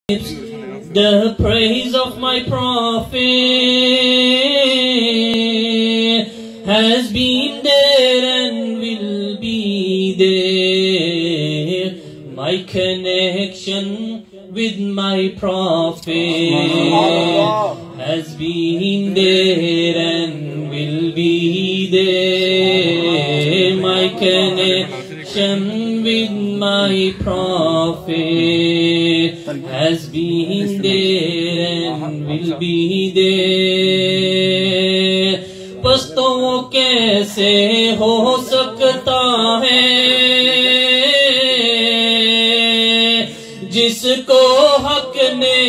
The praise of my prophet has been there and will be there. My connection with my prophet has been there and will be there. My connection with my prophet has been there and will be there. बस तो वो कैसे हो सकता है जिसको हक ने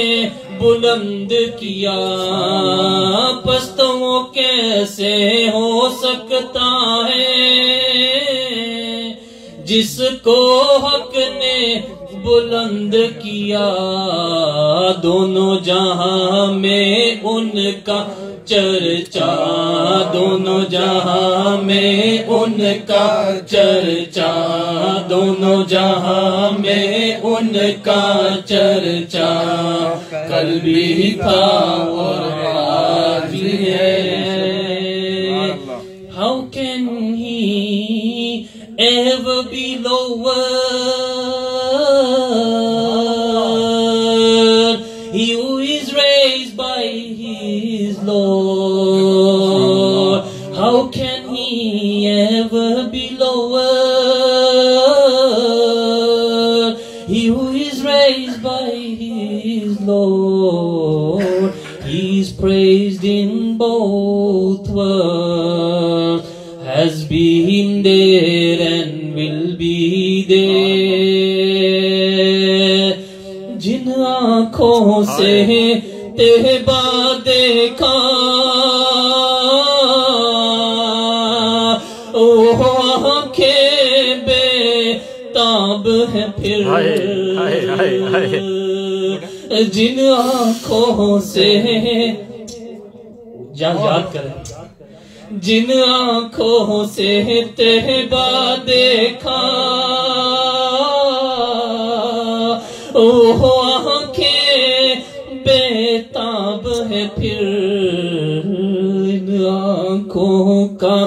बुलंद किया। बस तो वो कैसे हो सकता है जिसको हक ने बुलंद किया। दोनों जहां में उनका चर्चा, दोनों जहां में उनका चर्चा, दोनों जहां में उनका चर्चा। कल भी था और आज भी है। How can he ever be lower? He who is raised by his Lord, how can he ever be lower? He who is raised by his Lord, he is praised in both worlds, has been there and will be there. जिन आँखों से तेहबा देखा ओह आँखें बेताब है फिर। जिन आँखों से याद करें, जिन आँखों से तेहबा देखा ओह आँखें बेताब है फिर। इन आँखों का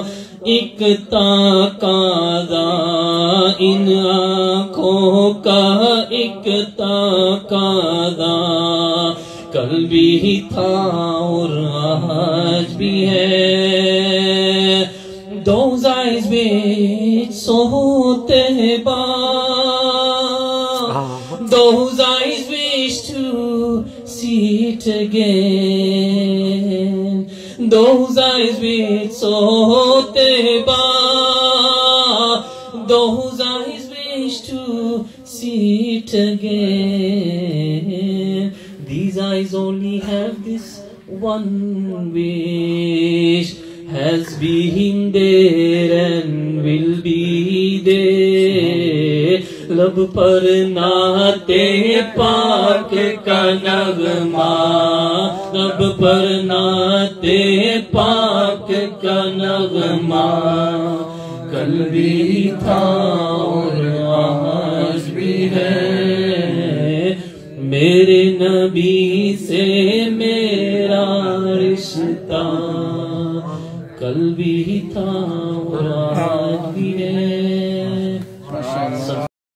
एक ताकादा, इन आँखों का एक ताकादा। कल भी था और आज भी है। Those eyes which saw Tehba, those eyes wish to see it again. Those eyes which saw Tehba, those eyes wish to see it again. These eyes only have this one wish, has been there and will be there. लब पर नाते पाक का नगमा, लब पर नाते पाक का नगमा। कल भी था और आज भी है। मेरे नबी से मेरा रिश्ता कल भी था